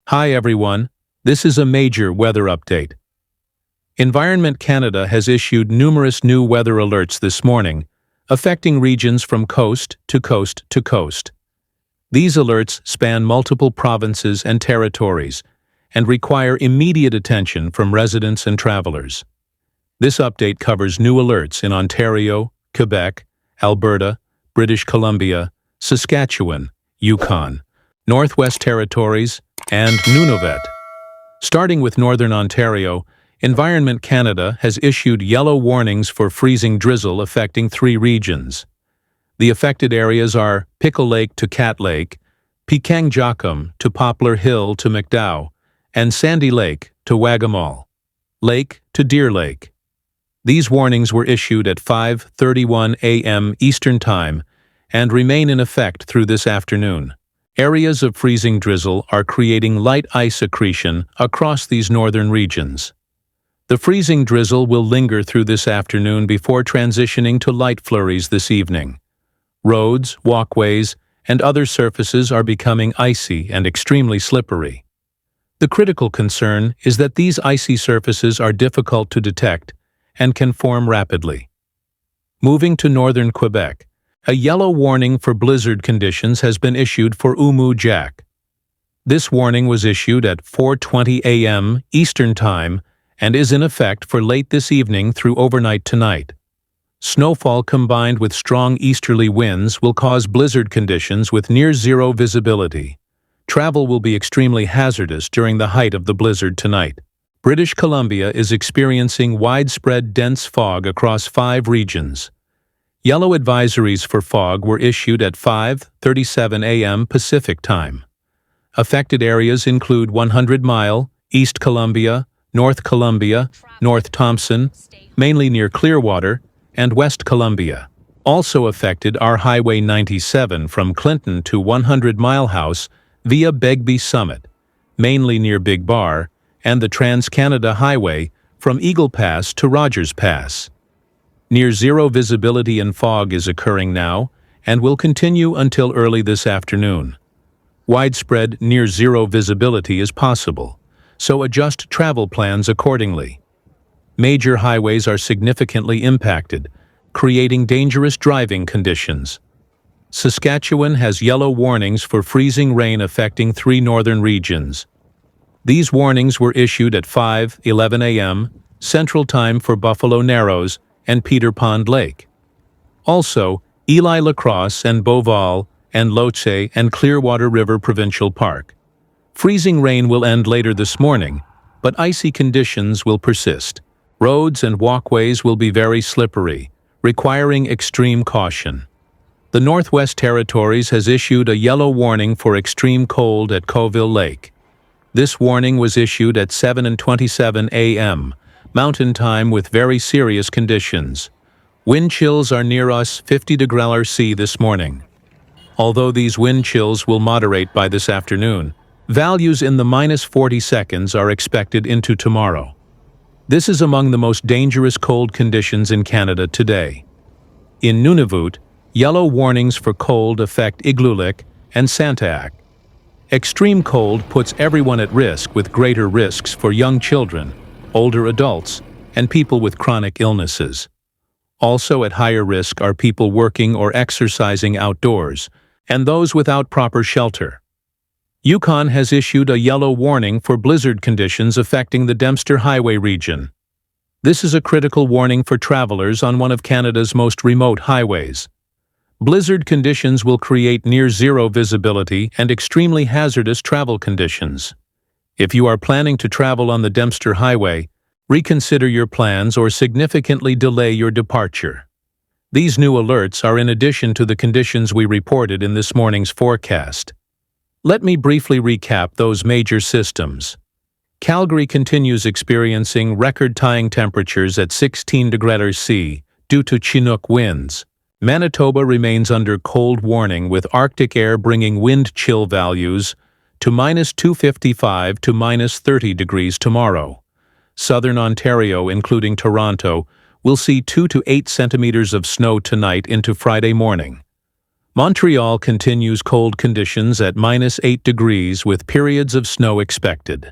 Hi everyone, this is a major weather update. Environment Canada has issued numerous new weather alerts this morning, affecting regions from coast to coast to coast. These alerts span multiple provinces and territories and require immediate attention from residents and travelers. This update covers new alerts in Ontario, Quebec, Alberta, British Columbia, Saskatchewan, Yukon, Northwest Territories, and Nunavut. Starting with Northern Ontario, Environment Canada has issued yellow warnings for freezing drizzle affecting 3 regions. The affected areas are Pickle Lake to Cat Lake, Peking-Jacum to Poplar Hill to McDowell, and Sandy Lake to Wagamall Lake to Deer Lake. These warnings were issued at 5:31 a.m. Eastern Time and remain in effect through this afternoon. Areas of freezing drizzle are creating light ice accretion across these northern regions. The freezing drizzle will linger through this afternoon before transitioning to light flurries this evening. Roads, walkways, and other surfaces are becoming icy and extremely slippery. The critical concern is that these icy surfaces are difficult to detect and can form rapidly. Moving to northern Quebec, a yellow warning for blizzard conditions has been issued for Oumu-Jack. This warning was issued at 4:20 a.m. Eastern Time and is in effect for late this evening through overnight tonight. Snowfall combined with strong easterly winds will cause blizzard conditions with near-zero visibility. Travel will be extremely hazardous during the height of the blizzard tonight. British Columbia is experiencing widespread dense fog across 5 regions. Yellow advisories for fog were issued at 5:37 a.m. Pacific Time. Affected areas include 100 Mile, East Columbia, North Columbia, North Thompson, mainly near Clearwater, and West Columbia. Also affected are Highway 97 from Clinton to 100 Mile House via Begbie Summit, mainly near Big Bar, and the Trans-Canada Highway from Eagle Pass to Rogers Pass. Near-zero visibility and fog is occurring now and will continue until early this afternoon. Widespread near-zero visibility is possible, so adjust travel plans accordingly. Major highways are significantly impacted, creating dangerous driving conditions. Saskatchewan has yellow warnings for freezing rain affecting 3 northern regions. These warnings were issued at 5:11 a.m. Central Time for Buffalo Narrows and Peter Pond Lake. Also, Ely Lacrosse and Beauval and Lotse and Clearwater River Provincial Park. Freezing rain will end later this morning, but icy conditions will persist. Roads and walkways will be very slippery, requiring extreme caution. The Northwest Territories has issued a yellow warning for extreme cold at Coville Lake. This warning was issued at 7:27 a.m. Mountain Time with very serious conditions. Wind chills are near us 50° C this morning. Although these wind chills will moderate by this afternoon, values in the -40 seconds are expected into tomorrow. This is among the most dangerous cold conditions in Canada today. In Nunavut, yellow warnings for cold affect Igloolik and Santaak. Extreme cold puts everyone at risk with greater risks for young children, older adults, and people with chronic illnesses. Also at higher risk are people working or exercising outdoors, and those without proper shelter. Yukon has issued a yellow warning for blizzard conditions affecting the Dempster Highway region. This is a critical warning for travelers on one of Canada's most remote highways. Blizzard conditions will create near-zero visibility and extremely hazardous travel conditions. If you are planning to travel on the Dempster Highway, reconsider your plans or significantly delay your departure. These new alerts are in addition to the conditions we reported in this morning's forecast. Let me briefly recap those major systems. Calgary continues experiencing record-tying temperatures at 16° C due to Chinook winds. Manitoba remains under cold warning with Arctic air bringing wind chill values to -255 to -30 degrees tomorrow. Southern Ontario, including Toronto, will see 2 to 8 centimeters of snow tonight into Friday morning. Montreal continues cold conditions at -8 degrees with periods of snow expected.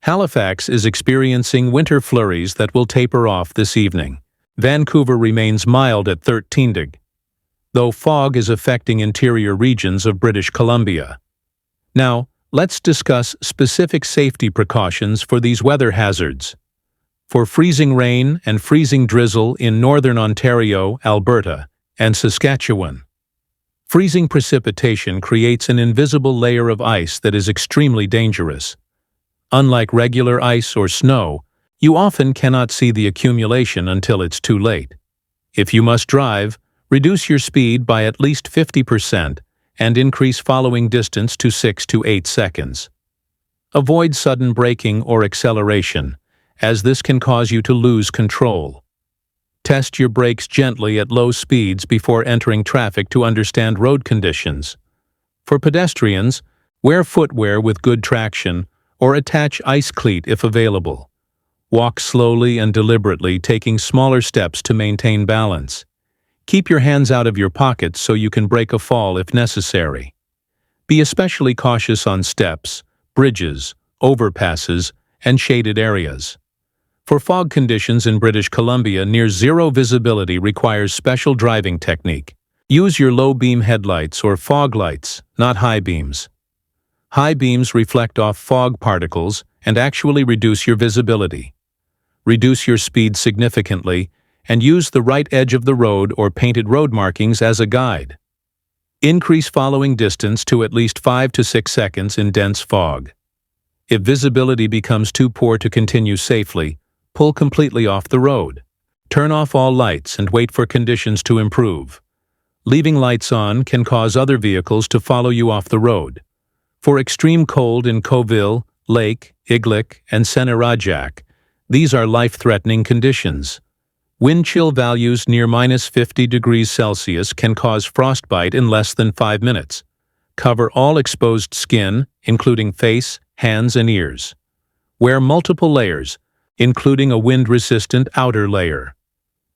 Halifax is experiencing winter flurries that will taper off this evening. Vancouver remains mild at 13 deg, though fog is affecting interior regions of British Columbia. Now, let's discuss specific safety precautions for these weather hazards. For freezing rain and freezing drizzle in northern Ontario, Alberta, and Saskatchewan. Freezing precipitation creates an invisible layer of ice that is extremely dangerous. Unlike regular ice or snow, you often cannot see the accumulation until it's too late. If you must drive, reduce your speed by at least 50% and increase following distance to 6 to 8 seconds. Avoid sudden braking or acceleration, as this can cause you to lose control. Test your brakes gently at low speeds before entering traffic to understand road conditions. For pedestrians, wear footwear with good traction or attach ice cleat if available. Walk slowly and deliberately, taking smaller steps to maintain balance. Keep your hands out of your pockets so you can break a fall if necessary. Be especially cautious on steps, bridges, overpasses, and shaded areas. For fog conditions in British Columbia, near zero visibility requires special driving technique. Use your low-beam headlights or fog lights, not high beams. High beams reflect off fog particles and actually reduce your visibility. Reduce your speed significantly and use the right edge of the road or painted road markings as a guide. Increase following distance to at least 5 to 6 seconds in dense fog. If visibility becomes too poor to continue safely, pull completely off the road. Turn off all lights and wait for conditions to improve. Leaving lights on can cause other vehicles to follow you off the road. For extreme cold in Coville, Lake, Iglik, and Senarajak, these are life-threatening conditions. Wind chill values near -50 degrees Celsius can cause frostbite in less than 5 minutes. Cover all exposed skin, including face, hands, and ears. Wear multiple layers, including a wind-resistant outer layer.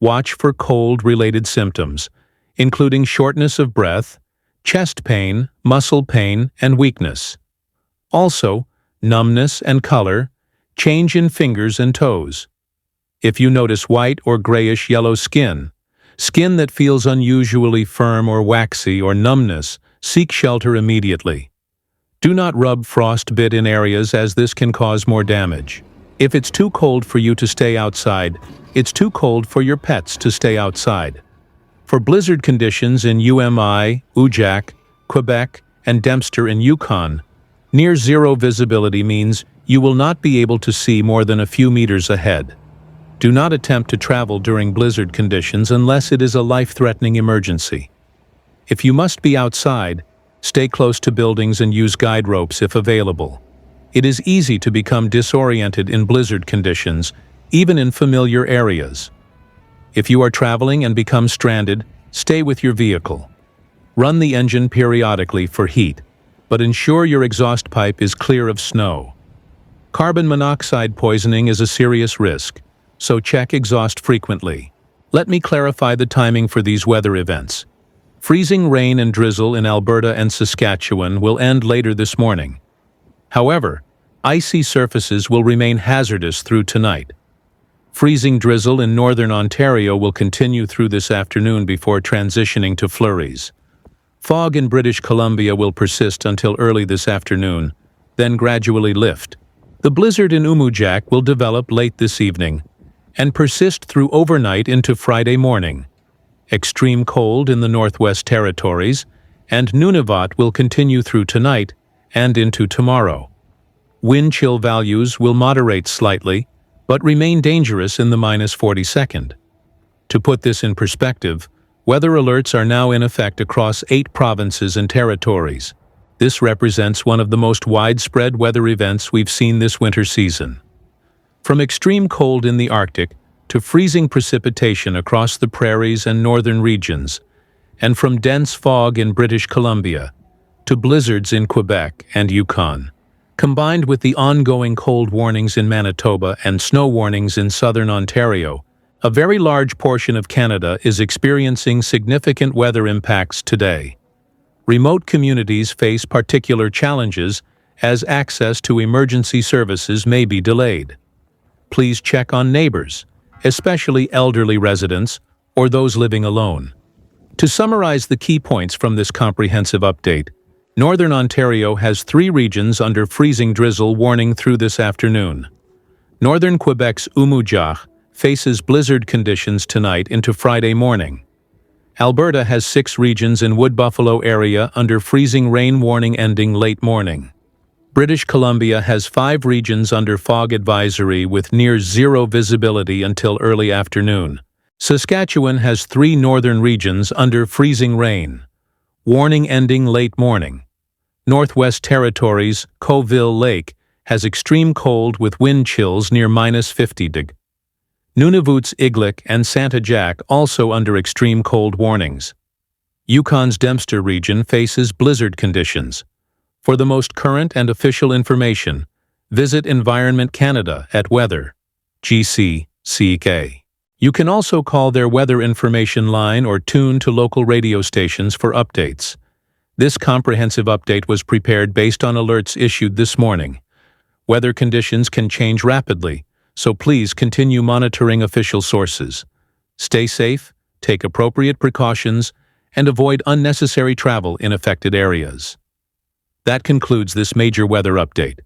Watch for cold-related symptoms, including shortness of breath, chest pain, muscle pain, and weakness. Also, numbness and color, change in fingers and toes. If you notice white or grayish-yellow skin that feels unusually firm or waxy, or numbness, seek shelter immediately. Do not rub frostbite in areas, as this can cause more damage. If it's too cold for you to stay outside, it's too cold for your pets to stay outside. For blizzard conditions in UMI, Ujak, Quebec, and Dempster in Yukon, near zero visibility means you will not be able to see more than a few meters ahead. Do not attempt to travel during blizzard conditions unless it is a life-threatening emergency. If you must be outside, stay close to buildings and use guide ropes if available. It is easy to become disoriented in blizzard conditions, even in familiar areas. If you are traveling and become stranded, stay with your vehicle. Run the engine periodically for heat, but ensure your exhaust pipe is clear of snow. Carbon monoxide poisoning is a serious risk, so check exhaust frequently. Let me clarify the timing for these weather events. Freezing rain and drizzle in Alberta and Saskatchewan will end later this morning. However, icy surfaces will remain hazardous through tonight. Freezing drizzle in northern Ontario will continue through this afternoon before transitioning to flurries. Fog in British Columbia will persist until early this afternoon, then gradually lift. The blizzard in Umujak will develop late this evening and persist through overnight into Friday morning. Extreme cold in the Northwest Territories and Nunavut will continue through tonight and into tomorrow. Wind chill values will moderate slightly, but remain dangerous in the -42nd. To put this in perspective, weather alerts are now in effect across 8 provinces and territories. This represents one of the most widespread weather events we've seen this winter season. From extreme cold in the Arctic to freezing precipitation across the prairies and northern regions, and from dense fog in British Columbia to blizzards in Quebec and Yukon. Combined with the ongoing cold warnings in Manitoba and snow warnings in southern Ontario, a very large portion of Canada is experiencing significant weather impacts today. remote communities face particular challenges as access to emergency services may be delayed. Please check on neighbors, especially elderly residents or those living alone. To summarize the key points from this comprehensive update, Northern Ontario has 3 regions under freezing drizzle warning through this afternoon. Northern Quebec's Umujah faces blizzard conditions tonight into Friday morning. Alberta has 6 regions in Wood Buffalo area under freezing rain warning ending late morning. British Columbia has 5 regions under fog advisory with near zero visibility until early afternoon. Saskatchewan has 3 northern regions under freezing rain, warning ending late morning. Northwest Territories' Coville Lake has extreme cold with wind chills near -50°. Nunavut's Iglik and Santa Jack also under extreme cold warnings. Yukon's Dempster region faces blizzard conditions. For the most current and official information, visit Environment Canada at Weather, GCCK. You can also call their weather information line or tune to local radio stations for updates. This comprehensive update was prepared based on alerts issued this morning. Weather conditions can change rapidly, so please continue monitoring official sources. Stay safe, take appropriate precautions, and avoid unnecessary travel in affected areas. That concludes this major weather update.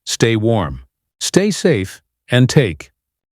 Stay warm, stay safe, and take